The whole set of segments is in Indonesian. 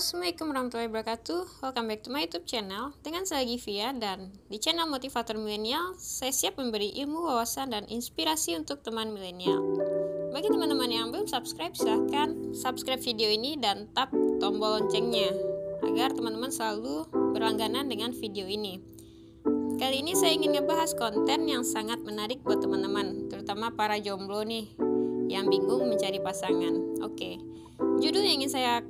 Assalamualaikum warahmatullahi wabarakatuh. Welcome back to my YouTube channel. Dengan saya Givia, dan di channel Motivator Milenial, saya siap memberi ilmu, wawasan, dan inspirasi untuk teman milenial. Bagi teman-teman yang belum subscribe, silahkan subscribe video ini dan tap tombol loncengnya agar teman-teman selalu berlangganan dengan video ini. Kali ini saya ingin ngebahas konten yang sangat menarik buat teman-teman, terutama para jomblo nih yang bingung mencari pasangan. Oke, judul yang ingin saya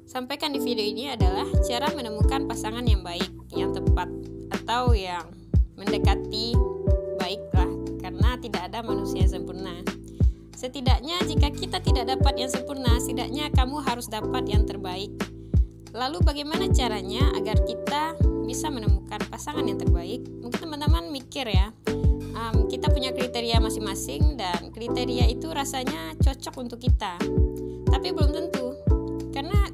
sampaikan di video ini adalah cara menemukan pasangan yang baik, yang tepat, atau yang mendekati baik lah, karena tidak ada manusia yang sempurna. Setidaknya jika kita tidak dapat yang sempurna, setidaknya kamu harus dapat yang terbaik. Lalu bagaimana caranya agar kita bisa menemukan pasangan yang terbaik? Mungkin teman-teman mikir ya, kita punya kriteria masing-masing dan kriteria itu rasanya cocok untuk kita. Tapi belum tentu, karena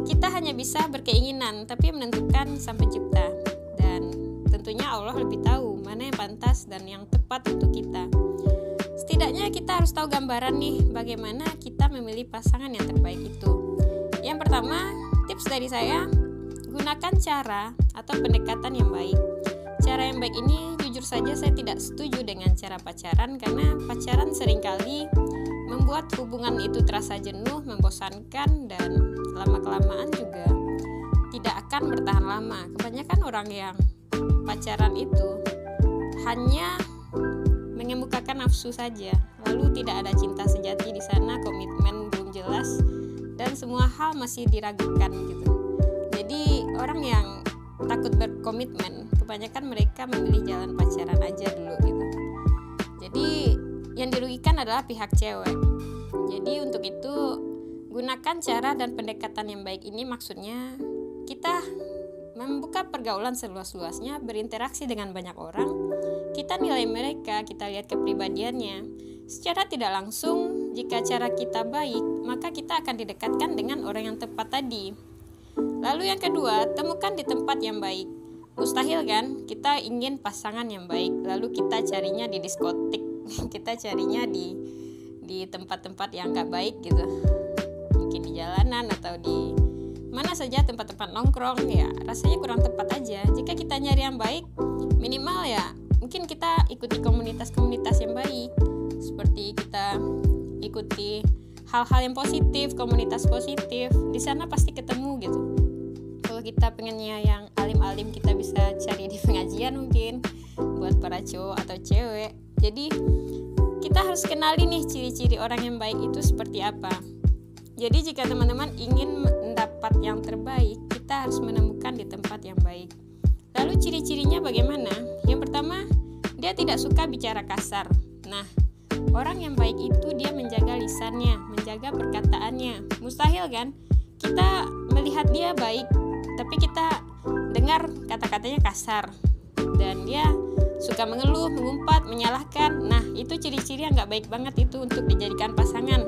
kita hanya bisa berkeinginan, tapi menentukan Sang Pencipta. Dan tentunya Allah lebih tahu mana yang pantas dan yang tepat untuk kita. Setidaknya kita harus tahu gambaran nih bagaimana kita memilih pasangan yang terbaik itu. Yang pertama, tips dari saya, gunakan cara atau pendekatan yang baik. Cara yang baik ini jujur saja saya tidak setuju dengan cara pacaran, karena pacaran seringkali membuat hubungan itu terasa jenuh, membosankan, dan lama-kelamaan juga tidak akan bertahan lama. Kebanyakan orang yang pacaran itu hanya mengemukakan nafsu saja, lalu tidak ada cinta sejati di sana, komitmen belum jelas, dan semua hal masih diragukan gitu. Jadi orang yang takut berkomitmen, kebanyakan mereka memilih jalan pacaran aja dulu gitu. Jadi yang dirugikan adalah pihak cewek. Jadi untuk itu gunakan cara dan pendekatan yang baik ini, maksudnya kita membuka pergaulan seluas-luasnya, berinteraksi dengan banyak orang, kita nilai mereka, kita lihat kepribadiannya. Secara tidak langsung, jika cara kita baik, maka kita akan didekatkan dengan orang yang tepat tadi. Lalu yang kedua, temukan di tempat yang baik. Mustahil kan kita ingin pasangan yang baik lalu kita carinya di diskotik, kita carinya di tempat-tempat yang gak baik gitu, mungkin di jalanan atau di mana saja tempat-tempat nongkrong, ya rasanya kurang tepat aja. Jika kita nyari yang baik, minimal ya mungkin kita ikuti komunitas-komunitas yang baik, seperti kita ikuti hal-hal yang positif, komunitas positif, di sana pasti ketemu gitu. Kalau kita pengennya yang alim-alim, kita bisa cari di pengajian mungkin buat para cowok atau cewek. Jadi kita harus kenali nih ciri-ciri orang yang baik itu seperti apa. Jadi jika teman-teman ingin mendapat yang terbaik, kita harus menemukan di tempat yang baik. Lalu ciri-cirinya bagaimana? Yang pertama, dia tidak suka bicara kasar. Nah, orang yang baik itu dia menjaga lisannya, menjaga perkataannya. Mustahil kan kita melihat dia baik, tapi kita dengar kata-katanya kasar dan dia suka mengeluh, mengumpat, menyalahkan. Nah, itu ciri-ciri yang gak baik banget itu untuk dijadikan pasangan.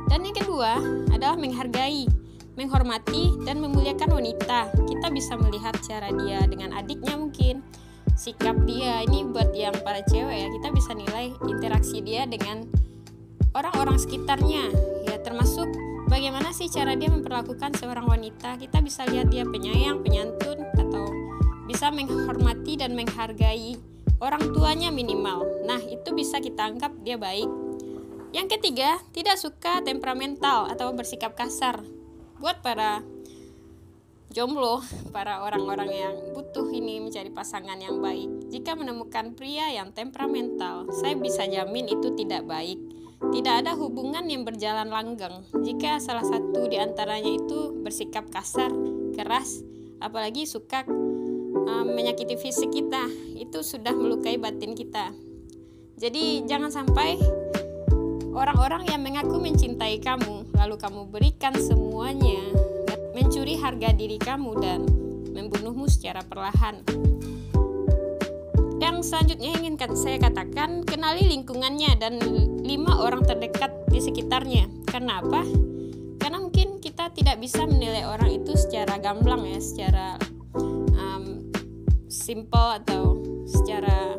Dan yang kedua adalah menghargai, menghormati, dan memuliakan wanita. Kita bisa melihat cara dia dengan adiknya mungkin, sikap dia. Ini buat yang para cewek ya, kita bisa nilai interaksi dia dengan orang-orang sekitarnya, ya termasuk bagaimana sih cara dia memperlakukan seorang wanita. Kita bisa lihat dia penyayang, penyantun, atau bisa menghormati dan menghargai orang tuanya minimal. Nah, itu bisa kita anggap dia baik. Yang ketiga, tidak suka temperamental atau bersikap kasar. Buat para jomblo, para orang-orang yang butuh ini mencari pasangan yang baik, jika menemukan pria yang temperamental, saya bisa jamin itu tidak baik. Tidak ada hubungan yang berjalan langgeng jika salah satu di antaranya itu bersikap kasar, keras, apalagi suka menyakiti fisik kita. Itu sudah melukai batin kita. Jadi jangan sampai orang-orang yang mengaku mencintai kamu lalu kamu berikan semuanya, mencuri harga diri kamu dan membunuhmu secara perlahan. Yang selanjutnya ingin saya katakan, kenali lingkungannya dan 5 orang terdekat di sekitarnya. Karena apa? Karena mungkin kita tidak bisa menilai orang itu secara gamblang ya, secara simple atau secara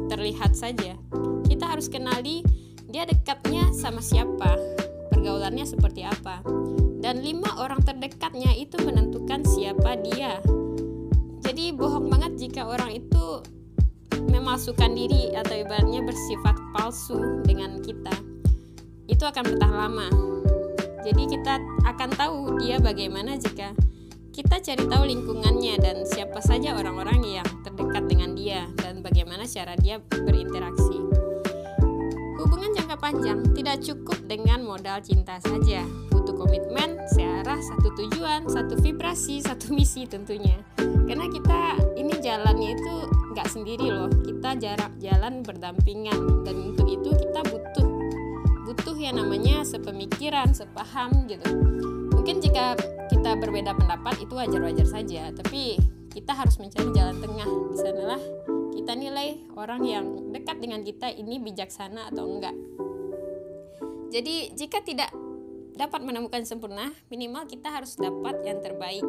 terlihat saja. Kita harus kenali dia dekatnya sama siapa, pergaulannya seperti apa. Dan dan 5 orang terdekatnya itu menentukan siapa dia. Jadi bohong banget jika orang itu memalsukan diri atau ibaratnya bersifat palsu dengan kita. Itu akan bertahan lama. Jadi kita akan tahu dia bagaimana jika kita cari tahu lingkungannya dan siapa saja orang-orang yang terdekat dengan dia dan bagaimana cara dia berinteraksi. Hubungan jangka panjang tidak cukup dengan modal cinta saja. Butuh komitmen, searah, satu tujuan, satu vibrasi, satu misi tentunya. Karena kita ini jalannya itu nggak sendiri loh. Kita jalan berdampingan dan untuk itu kita butuh yang namanya sepemikiran, sepaham gitu. Mungkin jika kita berbeda pendapat itu wajar-wajar saja, tapi kita harus mencari jalan tengah. Di sanalah kita nilai orang yang dekat dengan kita ini bijaksana atau enggak. Jadi jika tidak dapat menemukan sempurna, minimal kita harus dapat yang terbaik.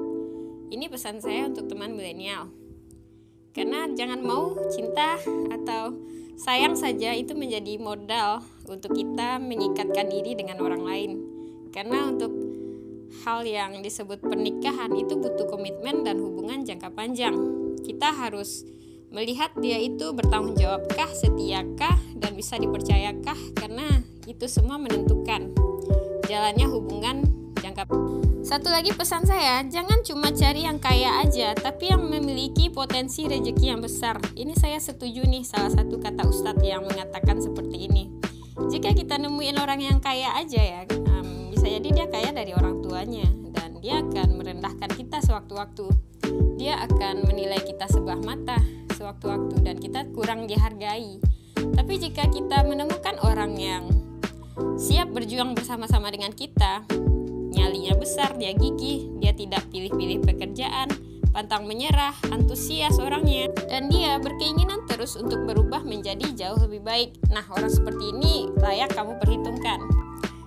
Ini pesan saya untuk teman milenial. Karena jangan mau cinta atau sayang saja itu menjadi modal untuk kita mengikatkan diri dengan orang lain. Karena untuk hal yang disebut pernikahan itu butuh komitmen dan hubungan jangka panjang. Kita harus melihat dia itu bertanggung jawabkah, setiakah, dan bisa dipercayakah, karena itu semua menentukan jalannya hubungan jangka panjang. Satu lagi pesan saya, jangan cuma cari yang kaya aja, tapi yang memiliki potensi rezeki yang besar. Ini saya setuju nih, salah satu kata Ustadz yang mengatakan seperti ini. Jika kita nemuin orang yang kaya aja ya, bisa jadi dia kaya dari orang tuanya, dan dia akan merendahkan kita sewaktu-waktu. Dia akan menilai kita sebelah mata sewaktu-waktu, dan kita kurang dihargai. Tapi jika kita menemukan orang yang siap berjuang bersama-sama dengan kita, nyalinya besar, dia gigih, dia tidak pilih-pilih pekerjaan, pantang menyerah, antusias orangnya, dan dia berkeinginan terus untuk berubah menjadi jauh lebih baik. Nah, orang seperti ini layak kamu perhitungkan.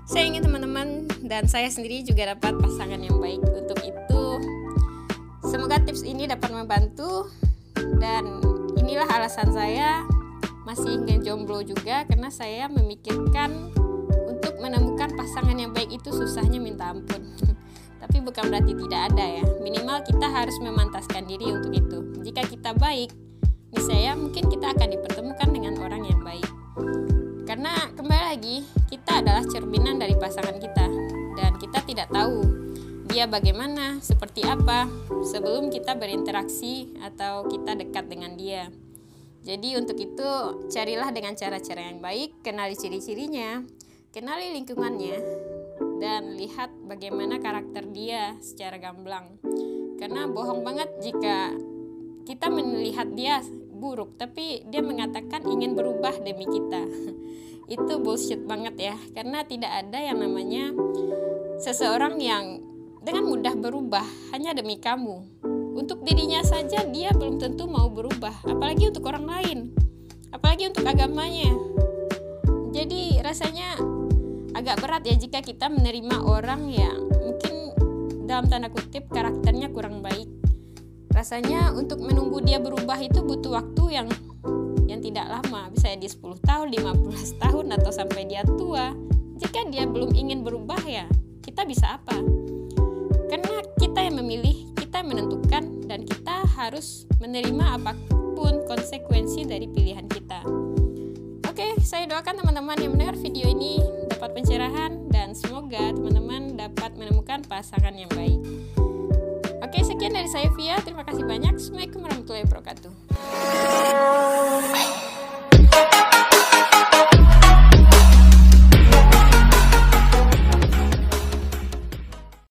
Saya ingin teman-teman dan saya sendiri juga dapat pasangan yang baik. Untuk itu, semoga tips ini dapat membantu, dan inilah alasan saya masih jomblo juga, karena saya memikirkan untuk menemukan pasangan yang baik itu susahnya minta ampun. Tapi bukan berarti tidak ada ya. Minimal kita harus memantaskan diri untuk itu. Jika kita baik, misalnya mungkin kita akan dipertemukan dengan orang yang baik. Karena kembali lagi, kita adalah cerminan dari pasangan kita, dan kita tidak tahu dia bagaimana, seperti apa sebelum kita berinteraksi atau kita dekat dengan dia. Jadi untuk itu carilah dengan cara-cara yang baik, kenali ciri-cirinya, kenali lingkungannya, dan lihat bagaimana karakter dia secara gamblang. Karena bohong banget jika kita melihat dia buruk, tapi dia mengatakan ingin berubah demi kita. Itu bullshit banget ya, karena tidak ada yang namanya seseorang yang dengan mudah berubah hanya demi kamu. Untuk dirinya saja dia belum tentu mau berubah, apalagi untuk orang lain, apalagi untuk agamanya. Jadi rasanya agak berat ya jika kita menerima orang yang mungkin dalam tanda kutip karakternya kurang baik. Rasanya untuk menunggu dia berubah itu butuh waktu yang tidak lama, bisa di 10 tahun, 15 tahun, atau sampai dia tua. Jika dia belum ingin berubah ya kita bisa apa? Karena kita yang memilih, kita yang menentukan, dan kita harus menerima apapun konsekuensi dari pilihan kita. Oke, saya doakan teman-teman yang mendengar video ini dapat pencerahan, dan semoga teman-teman dapat menemukan pasangan yang baik. Oke, sekian dari saya Via. Terima kasih banyak. Assalamualaikum warahmatullahi wabarakatuh.